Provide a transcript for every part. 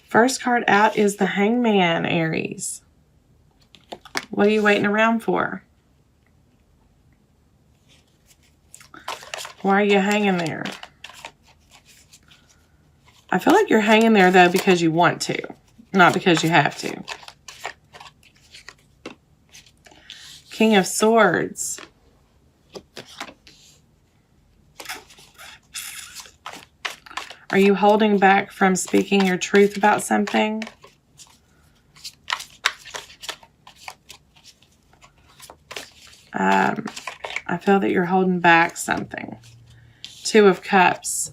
First card out is the Hangman, Aries. What are you waiting around for? Why are you hanging there? I feel like you're hanging there, though, because you want to, not because you have to. King of Swords. Are you holding back from speaking your truth about something? I feel that you're holding back something. Two of Cups.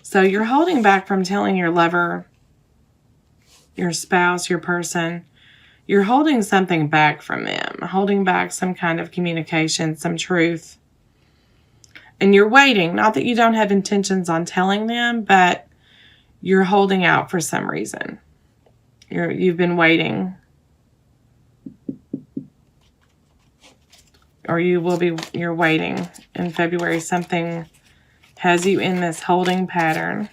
So you're holding back from telling your lover, your spouse, your person. You're holding something back from them. Holding back some kind of communication, some truth. And you're waiting. Not that you don't have intentions on telling them, but you're holding out for some reason. You've been waiting. Or you're waiting in February. Something has you in this holding pattern.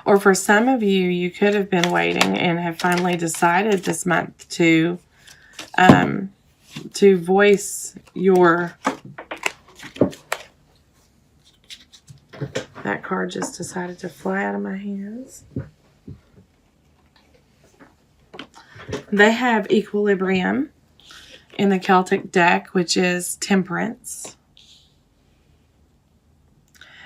Or for some of you, you could have been waiting and have finally decided this month to voice your... That card just decided to fly out of my hands. They have Equilibrium in the Celtic deck, which is Temperance.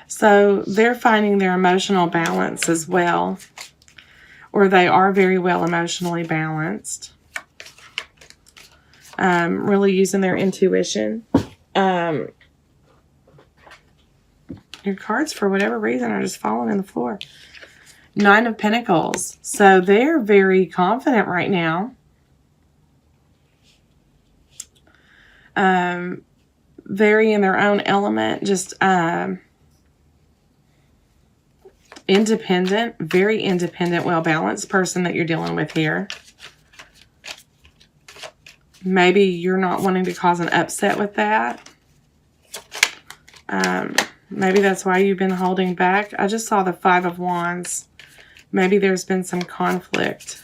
So they're finding their emotional balance as well. Or they are very well emotionally balanced. Really using their intuition. Your cards, for whatever reason, are just falling on the floor. Nine of Pentacles. So they're very confident right now. Very in their own element. Just independent. Very independent, well-balanced person that you're dealing with here. Maybe you're not wanting to cause an upset with that. Maybe that's why you've been holding back. I just saw the Five of Wands. Maybe there's been some conflict.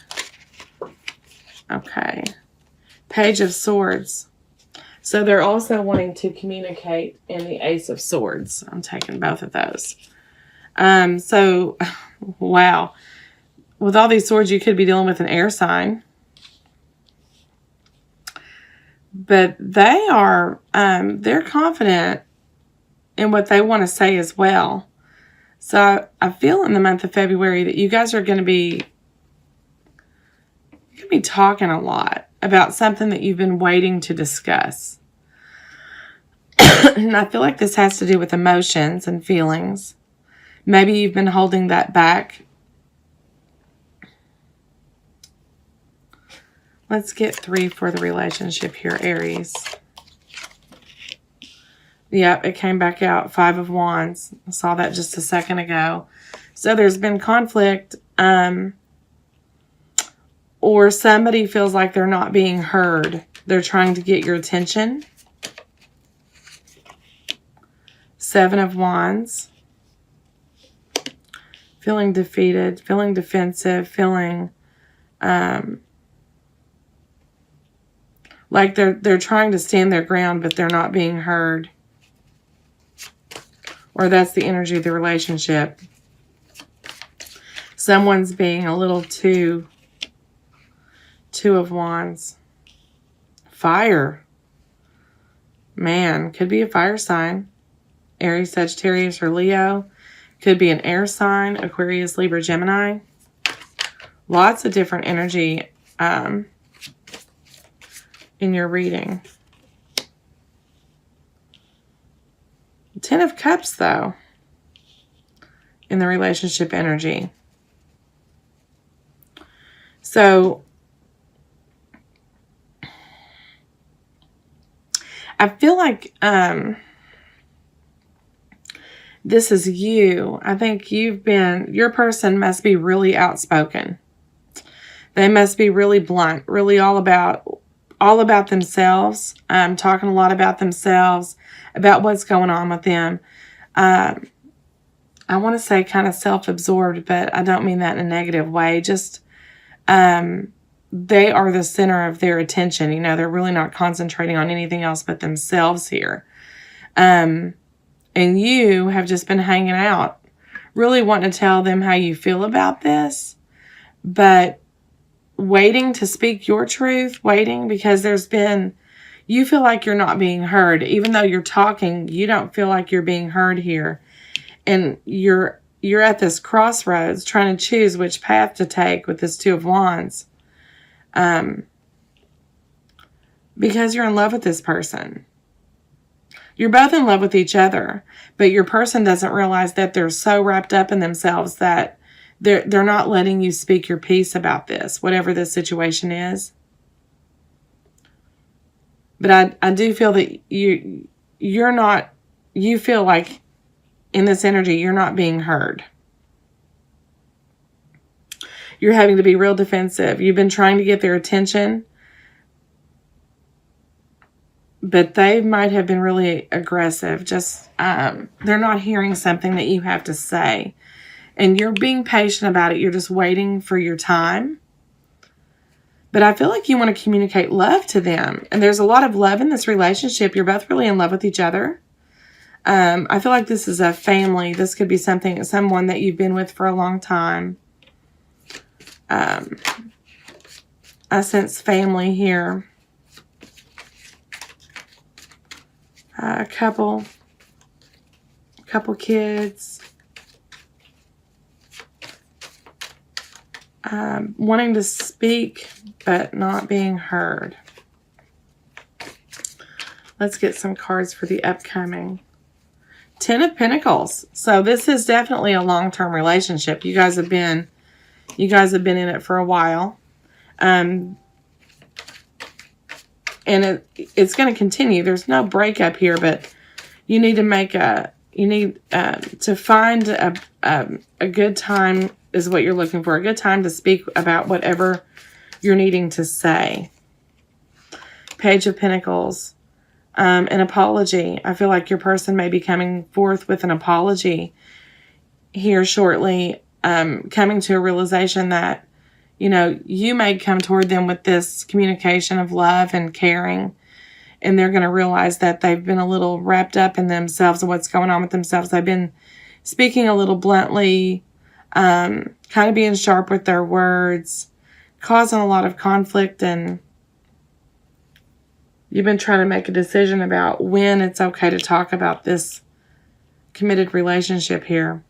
Okay. Page of Swords. So they're also wanting to communicate in the Ace of Swords. I'm taking both of those. So, wow. With all these swords, you could be dealing with an air sign. But they are, they're confident in what they want to say as well. So I feel in the month of February that you guys are going to be talking a lot about something that you've been waiting to discuss. And I feel like this has to do with emotions and feelings. Maybe you've been holding that back. Let's get 3 for the relationship here, Aries. Yep, it came back out. 5 of Wands. I saw that just a second ago. So there's been conflict. Or somebody feels like they're not being heard. They're trying to get your attention. 7 of Wands. Feeling defeated. Feeling defensive. Feeling like they're trying to stand their ground, but they're not being heard. Or that's the energy of the relationship. Someone's being a little too... 2 of Wands. Fire. Man, could be a fire sign. Aries, Sagittarius, or Leo. Could be an air sign. Aquarius, Libra, Gemini. Lots of different energy in your reading. 10 of Cups, though, in the relationship energy. So, I feel like this is you. I think your person must be really outspoken. They must be really blunt, really all about themselves, talking a lot about themselves, about what's going on with them. I I want to say kind of self-absorbed, but I don't mean that in a negative way. Just they are the center of their attention. You know, they're really not concentrating on anything else but themselves here. And you have just been hanging out, really wanting to tell them how you feel about this, but waiting to speak your truth, waiting because you feel like you're not being heard. Even though you're talking, you don't feel like you're being heard here. And you're at this crossroads trying to choose which path to take with this Two of Wands. Because you're in love with this person. You're both in love with each other, but your person doesn't realize that they're so wrapped up in themselves that they're not letting you speak your piece about this, whatever this situation is. But I do feel that you feel like in this energy, you're not being heard. You're having to be real defensive. You've been trying to get their attention, but they might have been really aggressive. Just, they're not hearing something that you have to say. And you're being patient about it. You're just waiting for your time. But I feel like you want to communicate love to them. And there's a lot of love in this relationship. You're both really in love with each other. I feel like this is a family. This could be someone that you've been with for a long time. I sense family here. A couple kids. Wanting to speak, but not being heard. Let's get some cards for the upcoming. Ten of Pentacles. So this is definitely a long-term relationship. You guys have been in it for a while. And it's going to continue. There's no breakup here, but you need to find a good time is what you're looking for. A good time to speak about whatever you're needing to say. Page of Pentacles. An apology. I feel like your person may be coming forth with an apology here shortly. Coming to a realization that, you may come toward them with this communication of love and caring. And they're going to realize that they've been a little wrapped up in themselves and what's going on with themselves. They've been speaking a little bluntly, kind of being sharp with their words, causing a lot of conflict, and you've been trying to make a decision about when it's okay to talk about this committed relationship here.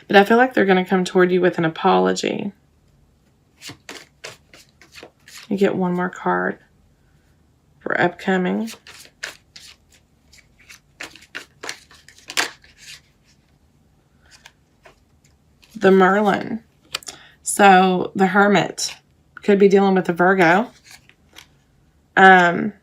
But I feel like they're going to come toward you with an apology. You get one more card for upcoming. The Merlin. So the Hermit could be dealing with a Virgo. But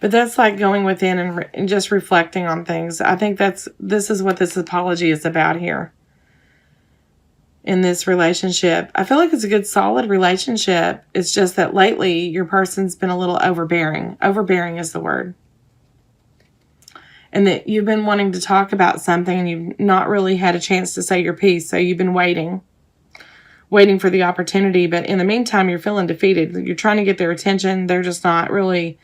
that's like going within and just reflecting on things. I think this is what this apology is about here. In this relationship. I feel like it's a good, solid relationship. It's just that lately your person's been a little overbearing. Overbearing is the word. And that you've been wanting to talk about something and you've not really had a chance to say your piece. So you've been waiting for the opportunity. But in the meantime, you're feeling defeated. You're trying to get their attention. They're just not really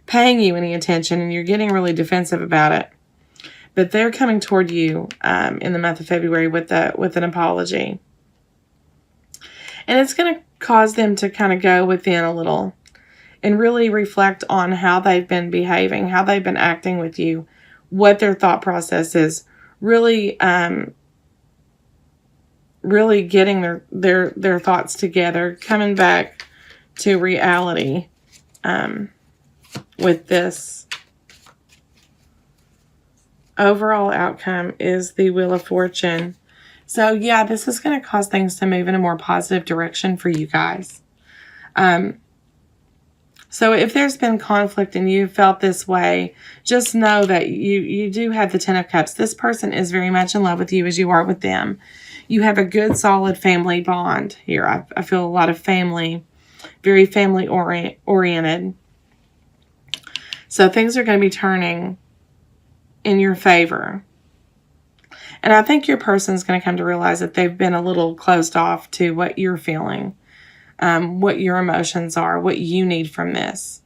paying you any attention, and you're getting really defensive about it. But they're coming toward you in the month of February with an apology. And it's going to cause them to kind of go within a little and really reflect on how they've been behaving, how they've been acting with you, what their thought process is. Really getting their thoughts together, coming back to reality with this. Overall outcome is the Wheel of Fortune. So yeah, this is going to cause things to move in a more positive direction for you guys. So if there's been conflict and you felt this way, just know that you do have the Ten of Cups. This person is very much in love with you as you are with them. You have a good, solid family bond here. I feel a lot of family, very family oriented. So things are going to be turning in your favor. And I think your person's going to come to realize that they've been a little closed off to what you're feeling, what your emotions are, what you need from this.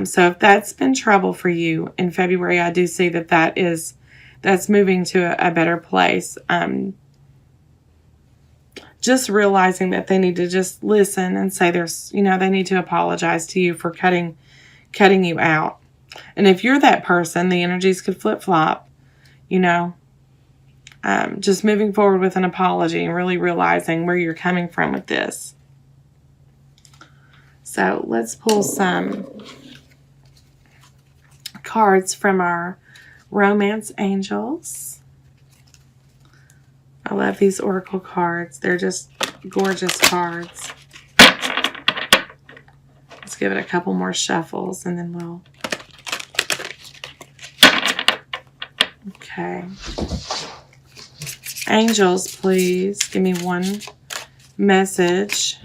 So if that's been trouble for you in February, I do see that that's moving to a better place. Just realizing that they need to just listen and say they need to apologize to you for cutting you out. And if you're that person, the energies could flip-flop, just moving forward with an apology and really realizing where you're coming from with this. So let's pull some cards from our romance angels. I love these oracle cards. They're just gorgeous cards. Let's give it a couple more shuffles and then we'll... Okay. Angels, please give me one message.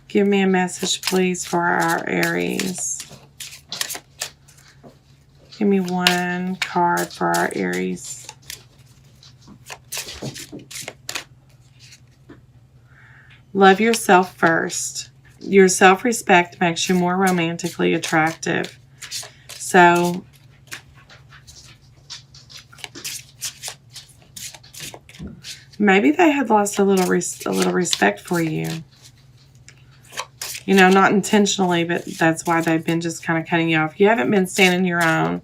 Give me a message, please, for our Aries. Give me one card for our Aries. Love yourself first. Your self-respect makes you more romantically attractive. So, maybe they had lost a little respect for you. Not intentionally, but that's why they've been just kind of cutting you off. You haven't been standing your own.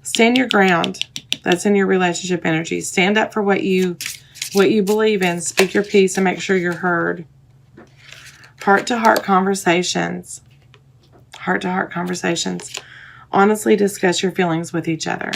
Stand your ground. That's in your relationship energy. Stand up for what you believe in. Speak your piece and make sure you're heard. Heart-to-heart conversations. Heart-to-heart conversations. Honestly discuss your feelings with each other.